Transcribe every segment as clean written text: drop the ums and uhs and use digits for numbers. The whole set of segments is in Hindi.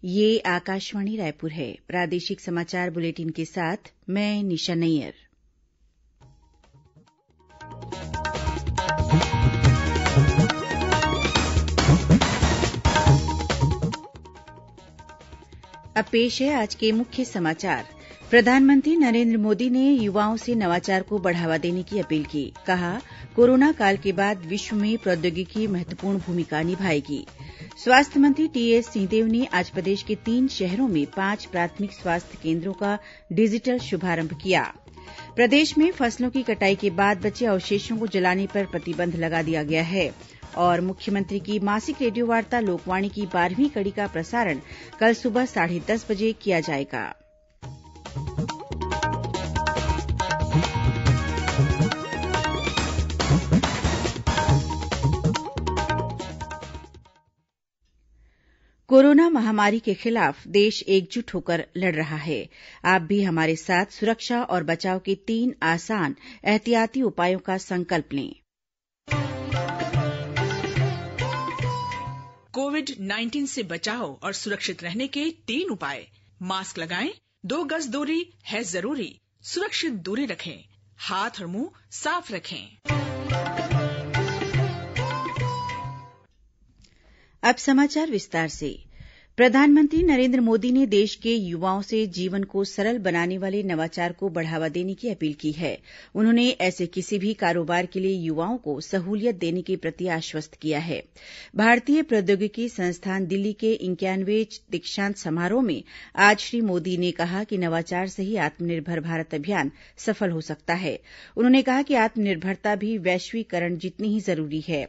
ये आकाशवाणी रायपुर है। प्रादेशिक समाचार बुलेटिन के साथ मैं निशा नैयर। अब पेश है आज के मुख्य समाचार। प्रधानमंत्री नरेंद्र मोदी ने युवाओं से नवाचार को बढ़ावा देने की अपील की। कहा, कोरोना काल के बाद विश्व में प्रौद्योगिकी महत्वपूर्ण भूमिका निभाएगी। स्वास्थ्य मंत्री टीएस सिंहदेव ने आज प्रदेश के 3 शहरों में 5 प्राथमिक स्वास्थ्य केंद्रों का डिजिटल शुभारंभ किया। प्रदेश में फसलों की कटाई के बाद बचे अवशेषों को जलाने पर प्रतिबंध लगा दिया गया है। और मुख्यमंत्री की मासिक रेडियो वार्ता लोकवाणी की 12वीं कड़ी का प्रसारण कल सुबह 10:30 बजे किया जाएगा। कोरोना महामारी के खिलाफ देश एकजुट होकर लड़ रहा है। आप भी हमारे साथ सुरक्षा और बचाव के 3 आसान एहतियाती उपायों का संकल्प लें। कोविड-19 से बचाव और सुरक्षित रहने के 3 उपाय। मास्क लगाएं, 2 गज दूरी है जरूरी, सुरक्षित दूरी रखें, हाथ और मुंह साफ रखें। अब समाचार विस्तार से। प्रधानमंत्री नरेंद्र मोदी ने देश के युवाओं से जीवन को सरल बनाने वाले नवाचार को बढ़ावा देने की अपील की है। उन्होंने ऐसे किसी भी कारोबार के लिए युवाओं को सहूलियत देने के प्रति आश्वस्त किया है। भारतीय प्रौद्योगिकी संस्थान दिल्ली के 91वें दीक्षांत समारोह में आज श्री मोदी ने कहा कि नवाचार से ही आत्मनिर्भर भारत अभियान सफल हो सकता है। उन्होंने कहा कि आत्मनिर्भरता भी वैश्वीकरण जितनी ही जरूरी है।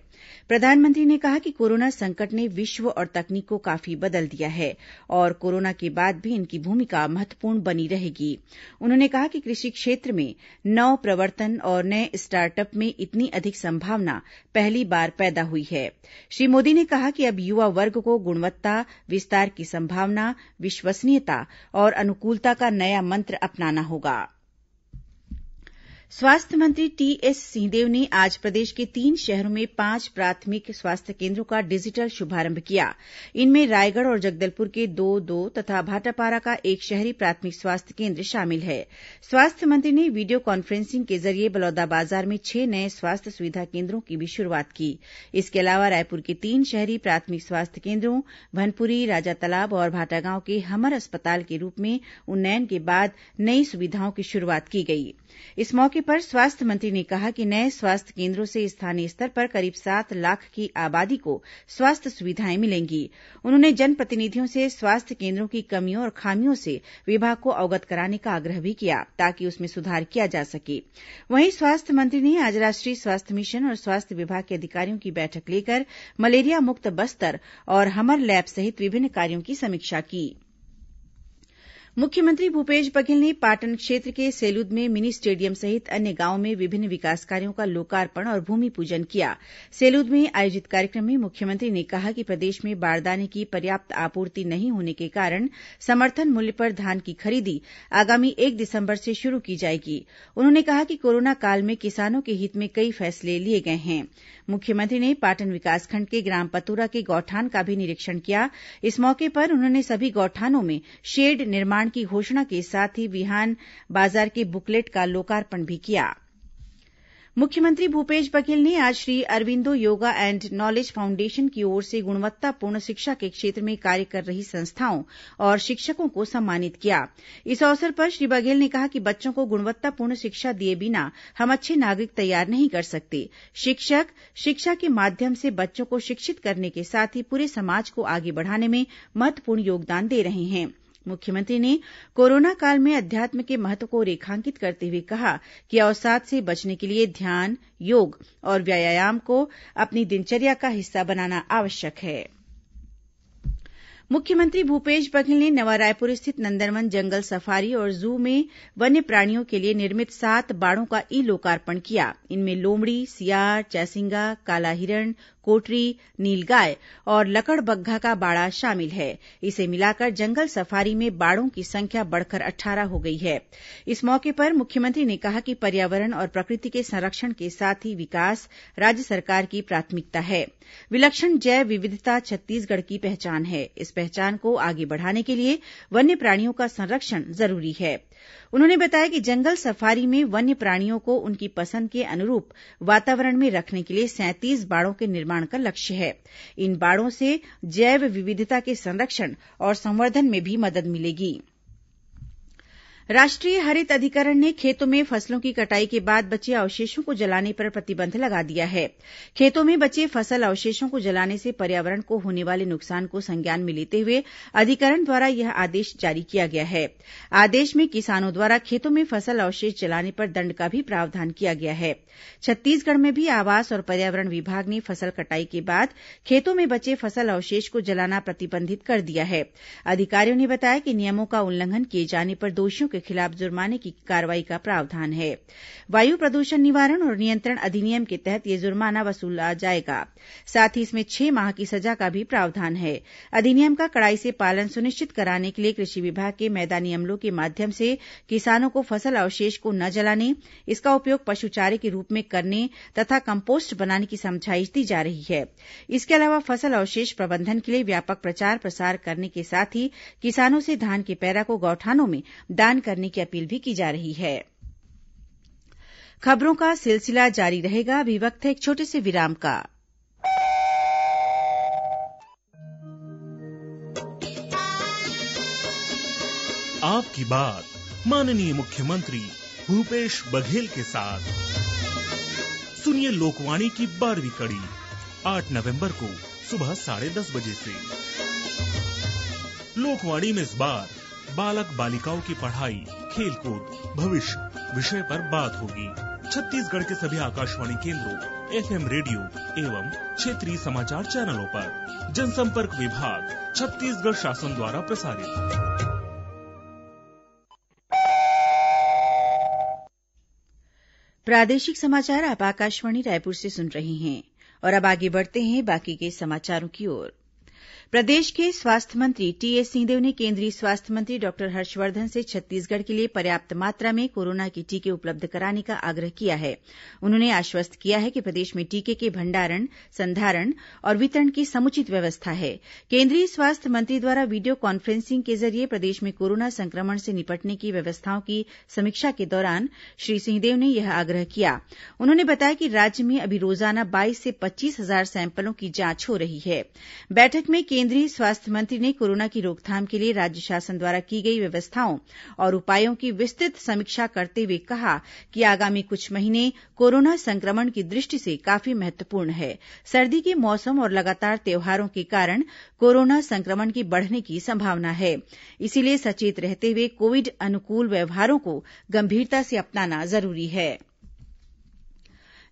प्रधानमंत्री ने कहा कि कोरोना संकट ने विश्व और तकनीक को काफी बदल दिया है और कोरोना के बाद भी इनकी भूमिका महत्वपूर्ण बनी रहेगी। उन्होंने कहा कि कृषि क्षेत्र में नव प्रवर्तन और नए स्टार्टअप में इतनी अधिक संभावना पहली बार पैदा हुई है। श्री मोदी ने कहा कि अब युवा वर्ग को गुणवत्ता, विस्तार की संभावना, विश्वसनीयता और अनुकूलता का नया मंत्र अपनाना होगा। स्वास्थ्य मंत्री टीएस सिंहदेव ने आज प्रदेश के 3 शहरों में 5 प्राथमिक स्वास्थ्य केंद्रों का डिजिटल शुभारंभ किया। इनमें रायगढ़ और जगदलपुर के 2 तथा भाटापारा का 1 शहरी प्राथमिक स्वास्थ्य केंद्र शामिल है। स्वास्थ्य मंत्री ने वीडियो कॉन्फ्रेंसिंग के जरिये बलौदाबाजार में 6 नए स्वास्थ्य सुविधा केंद्रों की भी शुरूआत की। इसके अलावा रायपुर के 3 शहरी प्राथमिक स्वास्थ्य केंद्रों भनपुरी, राजातालाब और भाटागांव के हमर अस्पताल के रूप में उन्नयन के बाद नई सुविधाओं की शुरूआत की गई। इस मौके पर स्वास्थ्य मंत्री ने कहा कि नए स्वास्थ्य केंद्रों से स्थानीय स्तर पर करीब 7 लाख की आबादी को स्वास्थ्य सुविधाएं मिलेंगी। उन्होंने जनप्रतिनिधियों से स्वास्थ्य केंद्रों की कमियों और खामियों से विभाग को अवगत कराने का आग्रह भी किया ताकि उसमें सुधार किया जा सके। वहीं स्वास्थ्य मंत्री ने आज राष्ट्रीय स्वास्थ्य मिशन और स्वास्थ्य विभाग के अधिकारियों की बैठक लेकर मलेरिया मुक्त बस्तर और हमर लैब सहित विभिन्न कार्यों की समीक्षा की। मुख्यमंत्री भूपेश बघेल ने पाटन क्षेत्र के सेलूद में मिनी स्टेडियम सहित अन्य गांवों में विभिन्न विकास कार्यों का लोकार्पण और भूमि पूजन किया। सेलूद में आयोजित कार्यक्रम में मुख्यमंत्री ने कहा कि प्रदेश में बारदाने की पर्याप्त आपूर्ति नहीं होने के कारण समर्थन मूल्य पर धान की खरीदी आगामी 1 दिसंबर से शुरू की जाएगी। उन्होंने कहा कि कोरोना काल में किसानों के हित में कई फैसले लिए गए हैं। मुख्यमंत्री ने पाटन विकासखंड के ग्राम पतोरा के गौठान का भी निरीक्षण किया। इस मौके पर उन्होंने सभी गौठानों में शेड निर्माण की घोषणा के साथ ही बिहान बाजार के बुकलेट का लोकार्पण भी किया। मुख्यमंत्री भूपेश बघेल ने आज Shri Aurobindo yoga and knowledge foundation की ओर से गुणवत्तापूर्ण शिक्षा के क्षेत्र में कार्य कर रही संस्थाओं और शिक्षकों को सम्मानित किया। इस अवसर पर श्री बघेल ने कहा कि बच्चों को गुणवत्तापूर्ण शिक्षा दिए बिना हम अच्छे नागरिक तैयार नहीं कर सकते। शिक्षक शिक्षा के माध्यम से बच्चों को शिक्षित करने के साथ ही पूरे समाज को आगे बढ़ाने में महत्वपूर्ण योगदान दे रहे हैं। मुख्यमंत्री ने कोरोना काल में अध्यात्म के महत्व को रेखांकित करते हुए कहा कि अवसाद से बचने के लिए ध्यान, योग और व्यायाम को अपनी दिनचर्या का हिस्सा बनाना आवश्यक है। मुख्यमंत्री भूपेश बघेल ने नवा रायपुर स्थित नंदनवन जंगल सफारी और जू में वन्य प्राणियों के लिए निर्मित 7 बाड़ों का ई लोकार्पण किया। इनमें लोमड़ी, सियार, चैसिंगा, काला हिरण, कोटरी, नीलगाय और लकड़बग्घा का बाड़ा शामिल है। इसे मिलाकर जंगल सफारी में बाड़ों की संख्या बढ़कर 18 हो गई है। इस मौके पर मुख्यमंत्री ने कहा कि पर्यावरण और प्रकृति के संरक्षण के साथ ही विकास राज्य सरकार की प्राथमिकता है। विलक्षण जैव विविधता छत्तीसगढ़ की पहचान है। इस पहचान को आगे बढ़ाने के लिए वन्य प्राणियों का संरक्षण जरूरी है। उन्होंने बताया कि जंगल सफारी में वन्य प्राणियों को उनकी पसंद के अनुरूप वातावरण में रखने के लिए 37 बाड़ों के निर्माण का लक्ष्य है। इन बाड़ों से जैव विविधता के संरक्षण और संवर्धन में भी मदद मिलेगी। राष्ट्रीय हरित अधिकरण ने खेतों में फसलों की कटाई के बाद बचे अवशेषों को जलाने पर प्रतिबंध लगा दिया है। खेतों में बचे फसल अवशेषों को जलाने से पर्यावरण को होने वाले नुकसान को संज्ञान में लेते हुए अधिकरण द्वारा यह आदेश जारी किया गया है। आदेश में किसानों द्वारा खेतों में फसल अवशेष जलाने पर दंड का भी प्रावधान किया गया है। छत्तीसगढ़ में भी आवास और पर्यावरण विभाग ने फसल कटाई के बाद खेतों में बचे फसल अवशेष को जलाना प्रतिबंधित कर दिया है। अधिकारियों ने बताया कि नियमों का उल्लंघन किए जाने पर दोषियों के खिलाफ जुर्माने की कार्रवाई का प्रावधान है। वायु प्रदूषण निवारण और नियंत्रण अधिनियम के तहत यह जुर्माना वसूला जाएगा। साथ ही इसमें 6 माह की सजा का भी प्रावधान है। अधिनियम का कड़ाई से पालन सुनिश्चित कराने के लिए कृषि विभाग के मैदानी अमलों के माध्यम से किसानों को फसल अवशेष को न जलाने, इसका उपयोग पशु चारे के रूप में करने तथा कंपोस्ट बनाने की समझाइश दी जा रही है। इसके अलावा फसल अवशेष प्रबंधन के लिए व्यापक प्रचार प्रसार करने के साथ ही किसानों से धान के पैरा को गौठानों में दान करने की अपील भी की जा रही है। खबरों का सिलसिला जारी रहेगा। अभी वक्त है एक छोटे से विराम का। आपकी बात माननीय मुख्यमंत्री भूपेश बघेल के साथ। सुनिए लोकवाणी की 12वीं कड़ी 8 नवंबर को सुबह 10:30 बजे से। लोकवाणी में इस बार बालक बालिकाओं की पढ़ाई, खेलकूद, भविष्य विषय पर बात होगी। छत्तीसगढ़ के सभी आकाशवाणी केंद्रों, FM रेडियो एवं क्षेत्रीय समाचार चैनलों पर। जनसंपर्क विभाग, छत्तीसगढ़ शासन द्वारा प्रसारित। प्रादेशिक समाचार आप आकाशवाणी रायपुर से सुन रहे हैं और अब आगे बढ़ते हैं बाकी के समाचारों की ओर। प्रदेश के स्वास्थ्य मंत्री टीएस सिंहदेव ने केंद्रीय स्वास्थ्य मंत्री डॉक्टर हर्षवर्धन से छत्तीसगढ़ के लिए पर्याप्त मात्रा में कोरोना के टीके उपलब्ध कराने का आग्रह किया है। उन्होंने आश्वस्त किया है कि प्रदेश में टीके के भंडारण, संधारण और वितरण की समुचित व्यवस्था है। केंद्रीय स्वास्थ्य मंत्री द्वारा वीडियो कॉन्फ्रेंसिंग के जरिए प्रदेश में कोरोना संक्रमण से निपटने की व्यवस्थाओं की समीक्षा के दौरान श्री सिंहदेव ने यह आग्रह किया। उन्होंने बताया कि राज्य में अभी रोजाना 22 से 25 हजार सैंपलों की जांच हो रही है। बैठक में केंद्रीय स्वास्थ्य मंत्री ने कोरोना की रोकथाम के लिए राज्य शासन द्वारा की गई व्यवस्थाओं और उपायों की विस्तृत समीक्षा करते हुए कहा कि आगामी कुछ महीने कोरोना संक्रमण की दृष्टि से काफी महत्वपूर्ण है। सर्दी के मौसम और लगातार त्योहारों के कारण कोरोना संक्रमण की बढ़ने की संभावना है। इसीलिए सचेत रहते हुए कोविड अनुकूल व्यवहारों को गंभीरता से अपनाना जरूरी है।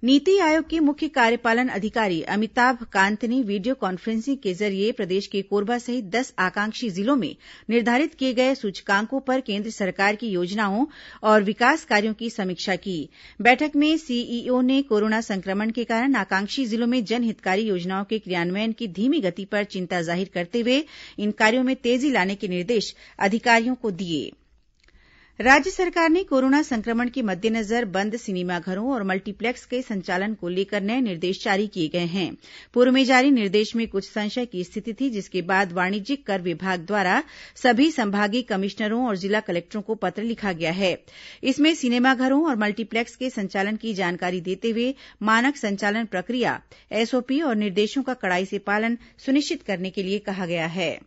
नीति आयोग के मुख्य कार्यपालन अधिकारी अमिताभ कांत ने वीडियो कॉन्फ्रेंसिंग के जरिए प्रदेश के कोरबा सहित 10 आकांक्षी जिलों में निर्धारित किए गए सूचकांकों पर केंद्र सरकार की योजनाओं और विकास कार्यों की समीक्षा की। बैठक में सीईओ ने कोरोना संक्रमण के कारण आकांक्षी जिलों में जनहितकारी योजनाओं के क्रियान्वयन की धीमी गति पर चिंता जाहिर करते हुए इन कार्यों में तेजी लाने के निर्देश अधिकारियों को दिए। राज्य सरकार ने कोरोना संक्रमण के मद्देनजर बंद सिनेमाघरों और मल्टीप्लेक्स के संचालन को लेकर नए निर्देश जारी किए गए हैं। पूर्व में जारी निर्देश में कुछ संशय की स्थिति थी, जिसके बाद वाणिज्यिक कर विभाग द्वारा सभी संभागीय कमिश्नरों और जिला कलेक्टरों को पत्र लिखा गया है। इसमें सिनेमाघरों और मल्टीप्लेक्स के संचालन की जानकारी देते हुए मानक संचालन प्रक्रिया, एसओपी और निर्देशों का कड़ाई से पालन सुनिश्चित करने के लिए कहा गया है।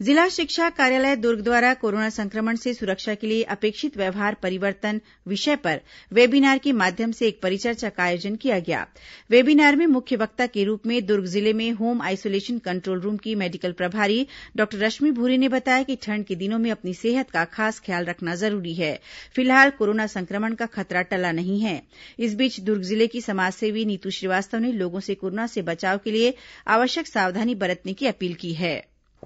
जिला शिक्षा कार्यालय दुर्ग द्वारा कोरोना संक्रमण से सुरक्षा के लिए अपेक्षित व्यवहार परिवर्तन विषय पर वेबिनार के माध्यम से एक परिचर्चा का आयोजन किया गया। वेबिनार में मुख्य वक्ता के रूप में दुर्ग जिले में होम आइसोलेशन कंट्रोल रूम की मेडिकल प्रभारी डॉक्टर रश्मि भूरी ने बताया कि ठंड के दिनों में अपनी सेहत का खास ख्याल रखना जरूरी है। फिलहाल कोरोना संक्रमण का खतरा टला नहीं है। इस बीच दुर्ग जिले की समाजसेवी नीतू श्रीवास्तव ने लोगों से कोरोना से बचाव के लिए आवश्यक सावधानी बरतने की अपील की है।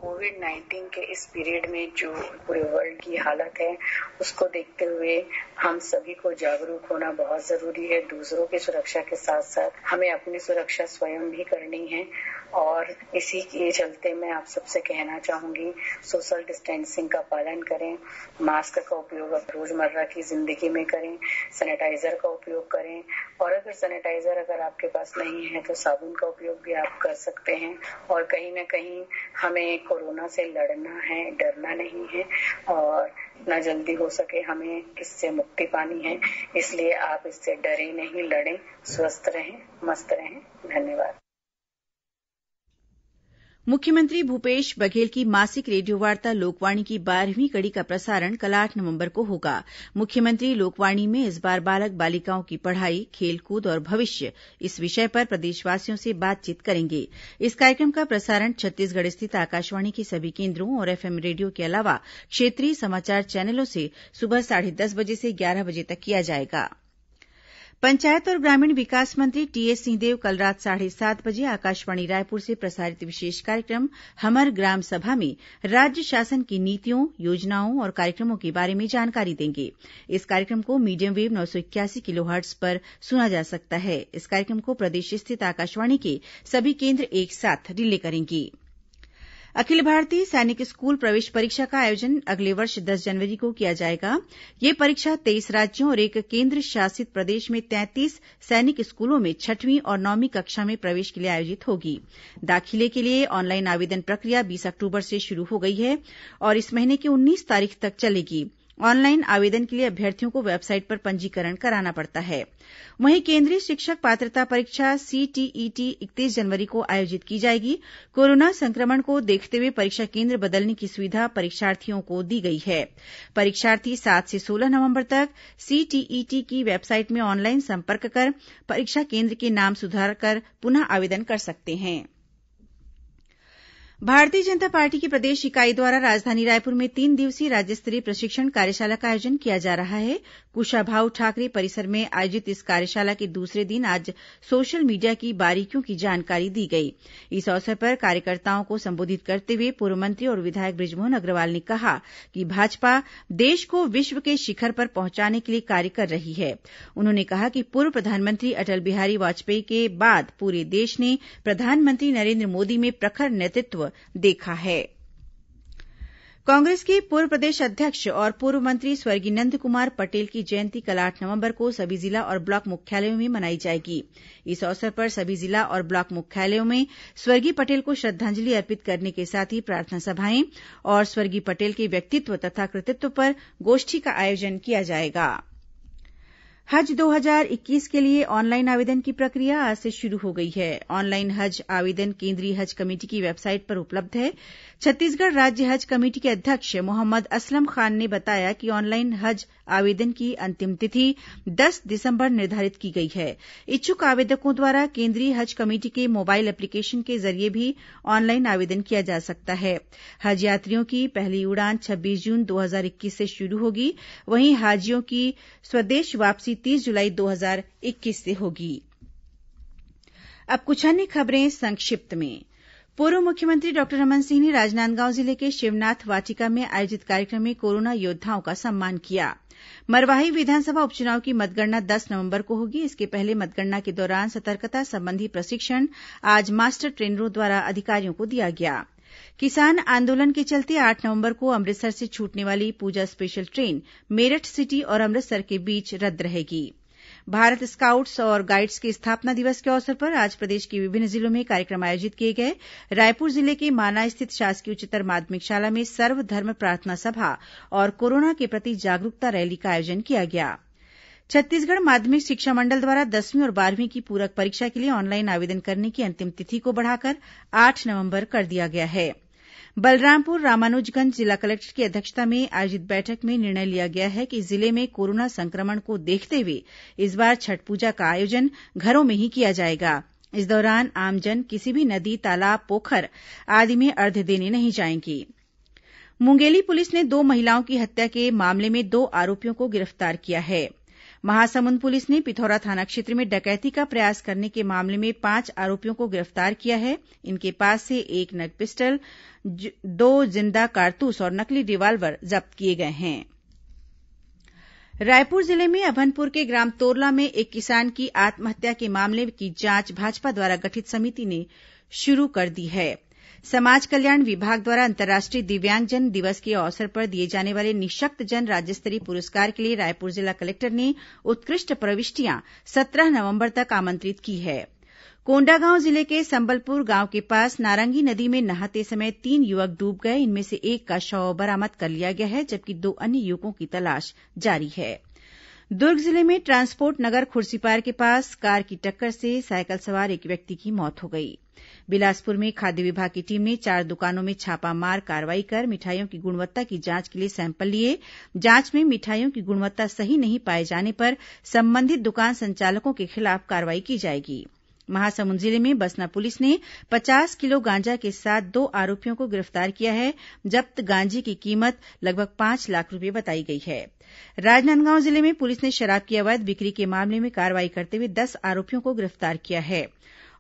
कोविड-19 के इस पीरियड में जो पूरे वर्ल्ड की हालत है उसको देखते हुए हम सभी को जागरूक होना बहुत जरूरी है। दूसरों की सुरक्षा के साथ साथ हमें अपनी सुरक्षा स्वयं भी करनी है और इसी के चलते मैं आप सबसे कहना चाहूंगी, सोशल डिस्टेंसिंग का पालन करें, मास्क का उपयोग रोजमर्रा की जिंदगी में करें, सैनिटाइजर का उपयोग करें और अगर सैनिटाइजर आपके पास नहीं है तो साबुन का उपयोग भी आप कर सकते हैं। और कहीं न कहीं हमें कोरोना से लड़ना है, डरना नहीं है और जितना जल्दी हो सके हमें इससे मुक्ति पानी है। इसलिए आप इससे डरे नहीं, लड़ें, स्वस्थ रहें, मस्त रहें। धन्यवाद। मुख्यमंत्री भूपेश बघेल की मासिक रेडियोवार्ता लोकवाणी की 12वीं कड़ी का प्रसारण कल 8 नवंबर को होगा। मुख्यमंत्री लोकवाणी में इस बार बालक बालिकाओं की पढ़ाई, खेलकूद और भविष्य इस विषय पर प्रदेशवासियों से बातचीत करेंगे। इस कार्यक्रम का प्रसारण छत्तीसगढ़ स्थित आकाशवाणी के सभी केन्द्रों और एफएम रेडियो के अलावा क्षेत्रीय समाचार चैनलों से सुबह 10:30 बजे से 11 बजे तक किया जाएगा। पंचायत और ग्रामीण विकास मंत्री टीएस सिंहदेव कल रात 7:30 बजे आकाशवाणी रायपुर से प्रसारित विशेष कार्यक्रम हमर ग्राम सभा में राज्य शासन की नीतियों, योजनाओं और कार्यक्रमों के बारे में जानकारी देंगे। इस कार्यक्रम को मीडियम वेव 981 किलोहर्ट्ज पर सुना जा सकता है। इस कार्यक्रम को प्रदेश स्थित आकाशवाणी के सभी केन्द्र एक साथ रिले करेंगे। अखिल भारतीय सैनिक स्कूल प्रवेश परीक्षा का आयोजन अगले वर्ष 10 जनवरी को किया जाएगा। यह परीक्षा 23 राज्यों और एक केन्द्र शासित प्रदेश में 33 सैनिक स्कूलों में 6वीं और 9वीं कक्षा में प्रवेश के लिए आयोजित होगी। दाखिले के लिए ऑनलाइन आवेदन प्रक्रिया 20 अक्टूबर से शुरू हो गई है और इस महीने की 19 तारीख तक चलेगी। ऑनलाइन आवेदन के लिए अभ्यर्थियों को वेबसाइट पर पंजीकरण कराना पड़ता है। वहीं केंद्रीय शिक्षक पात्रता परीक्षा सीटीईटी 31 जनवरी को आयोजित की जाएगी। कोरोना संक्रमण को देखते हुए परीक्षा केन्द्र बदलने की सुविधा परीक्षार्थियों को दी गई है। परीक्षार्थी 7 से 16 नवंबर तक सीटीईटी की वेबसाइट में ऑनलाइन संपर्क कर परीक्षा केन्द्र के नाम सुधार कर पुनः आवेदन कर सकते हैं। भारतीय जनता पार्टी की प्रदेश इकाई द्वारा राजधानी रायपुर में 3 दिवसीय राज्य स्तरीय प्रशिक्षण कार्यशाला का आयोजन किया जा रहा है। कुशाभाऊ ठाकरे परिसर में आयोजित इस कार्यशाला के दूसरे दिन आज सोशल मीडिया की बारीकियों की जानकारी दी गई। इस अवसर पर कार्यकर्ताओं को संबोधित करते हुए पूर्व मंत्री और विधायक बृजमोहन अग्रवाल ने कहा कि भाजपा देश को विश्व के शिखर पर पहुंचाने के लिए कार्य कर रही है। उन्होंने कहा कि पूर्व प्रधानमंत्री अटल बिहारी वाजपेयी के बाद पूरे देश ने प्रधानमंत्री नरेन्द्र मोदी में प्रखर नेतृत्व देखा है। कांग्रेस के पूर्व प्रदेश अध्यक्ष और पूर्व मंत्री स्वर्गीय नंदकुमार पटेल की जयंती कल 8 नवंबर को सभी जिला और ब्लॉक मुख्यालयों में मनाई जाएगी। इस अवसर पर सभी जिला और ब्लॉक मुख्यालयों में स्वर्गीय पटेल को श्रद्धांजलि अर्पित करने के साथ ही प्रार्थना सभाएं और स्वर्गीय पटेल के व्यक्तित्व तथा कृतित्व पर गोष्ठी का आयोजन किया जाएगा। हज 2021 के लिए ऑनलाइन आवेदन की प्रक्रिया आज से शुरू हो गई है। ऑनलाइन हज आवेदन केंद्रीय हज कमेटी की वेबसाइट पर उपलब्ध है। छत्तीसगढ़ राज्य हज कमेटी के अध्यक्ष मोहम्मद असलम खान ने बताया कि ऑनलाइन हज आवेदन की अंतिम तिथि 10 दिसंबर निर्धारित की गई है। इच्छुक आवेदकों द्वारा केंद्रीय हज कमेटी के मोबाइल एप्लीकेशन के जरिए भी ऑनलाइन आवेदन किया जा सकता है। हज यात्रियों की पहली उड़ान 26 जून 2021 से शुरू होगी। वहीं हाजियों की स्वदेश वापसी 30 जुलाई 2021 से होगी। अब कुछ अन्य खबरें संक्षिप्त में। पूर्व मुख्यमंत्री डॉक्टर रमन सिंह ने राजनांदगांव जिले के शिवनाथ वाटिका में आयोजित कार्यक्रम में कोरोना योद्धाओं का सम्मान किया। मरवाही विधानसभा उपचुनाव की मतगणना 10 नवंबर को होगी। इसके पहले मतगणना के दौरान सतर्कता संबंधी प्रशिक्षण आज मास्टर ट्रेनरों द्वारा अधिकारियों को दिया गया। किसान आंदोलन के चलते 8 नवंबर को अमृतसर से छूटने वाली पूजा स्पेशल ट्रेन मेरठ सिटी और अमृतसर के बीच रद्द रहेगी। भारत स्काउट्स और गाइड्स के स्थापना दिवस के अवसर पर आज प्रदेश के विभिन्न जिलों में कार्यक्रम आयोजित किए गए। रायपुर जिले के माना स्थित शासकीय उच्चतर माध्यमिक शाला में सर्वधर्म प्रार्थना सभा और कोरोना के प्रति जागरूकता रैली का आयोजन किया गया। छत्तीसगढ़ माध्यमिक शिक्षा मंडल द्वारा 10वीं और 12वीं की पूरक परीक्षा के लिए ऑनलाइन आवेदन करने की अंतिम तिथि को बढ़ाकर 8 नवंबर कर दिया गया है। बलरामपुर रामानुजगंज जिला कलेक्टर की अध्यक्षता में आयोजित बैठक में निर्णय लिया गया है कि जिले में कोरोना संक्रमण को देखते हुए इस बार छठ पूजा का आयोजन घरों में ही किया जाएगा। इस दौरान आमजन किसी भी नदी, तालाब, पोखर आदि में अर्घ्य देने नहीं जाएंगे। मुंगेली पुलिस ने 2 महिलाओं की हत्या के मामले में 2 आरोपियों को गिरफ्तार किया है। महासमुंद पुलिस ने पिथौरा थाना क्षेत्र में डकैती का प्रयास करने के मामले में 5 आरोपियों को गिरफ्तार किया है। इनके पास से 1 नग पिस्टल, 2 जिंदा कारतूस और नकली रिवाल्वर जब्त किए गए हैं। रायपुर जिले में अभनपुर के ग्राम तोरला में एक किसान की आत्महत्या के मामले की जांच भाजपा द्वारा गठित समिति ने शुरू कर दी है। समाज कल्याण विभाग द्वारा अंतर्राष्ट्रीय दिव्यांगजन दिवस के अवसर पर दिए जाने वाले निःशक्तजन राज्य स्तरीय पुरस्कार के लिए रायपुर जिला कलेक्टर ने उत्कृष्ट प्रविष्टियां 17 नवंबर तक आमंत्रित की है। कोंडागांव जिले के संबलपुर गांव के पास नारंगी नदी में नहाते समय 3 युवक डूब गए। इनमें से एक का शव बरामद कर लिया गया है, जबकि 2 अन्य युवकों की तलाश जारी है। दुर्ग जिले में ट्रांसपोर्ट नगर खुर्सीपार के पास कार की टक्कर से साइकिल सवार एक व्यक्ति की मौत हो गई। बिलासपुर में खाद्य विभाग की टीम ने 4 दुकानों में छापामार कार्रवाई कर मिठाइयों की गुणवत्ता की जांच के लिए सैंपल लिए। जांच में मिठाइयों की गुणवत्ता सही नहीं पाए जाने पर संबंधित दुकान संचालकों के खिलाफ कार्रवाई की जाएगी। महासमुंद जिले में बसना पुलिस ने 50 किलो गांजा के साथ 2 आरोपियों को गिरफ्तार किया है। जब्त गांजे की कीमत लगभग 5 लाख रुपए बताई गई है। राजनांदगांव जिले में पुलिस ने शराब की अवैध बिक्री के मामले में कार्रवाई करते हुए 10 आरोपियों को गिरफ्तार किया है।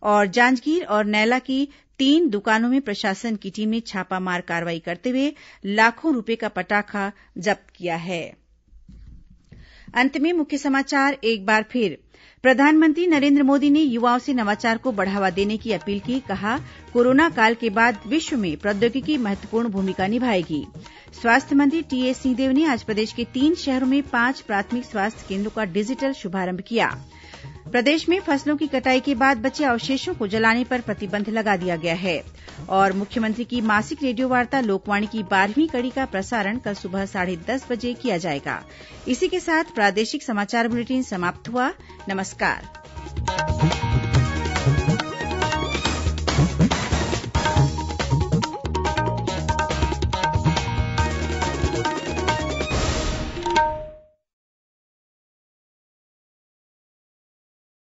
और जांजगीर और नैला की 3 दुकानों में प्रशासन की टीम ने छापामार कार्रवाई करते हुए लाखों रुपए का पटाखा जब्त किया है। अंत में मुख्य समाचार एक बार फिर। प्रधानमंत्री नरेंद्र मोदी ने युवाओं से नवाचार को बढ़ावा देने की अपील की। कहा, कोरोना काल के बाद विश्व में प्रौद्योगिकी महत्वपूर्ण भूमिका निभाएगी। स्वास्थ्य मंत्री टीएस सिंहदेव ने आज प्रदेश के 3 शहरों में 5 प्राथमिक स्वास्थ्य केंद्रों का डिजिटल शुभारंभ किया। प्रदेश में फसलों की कटाई के बाद बचे अवशेषों को जलाने पर प्रतिबंध लगा दिया गया है। और मुख्यमंत्री की मासिक रेडियो वार्ता लोकवाणी की 12वीं कड़ी का प्रसारण कल सुबह 10:30 बजे किया जाएगा। इसी के साथ प्रादेशिक समाचार बुलेटिन समाप्त हुआ। नमस्कार।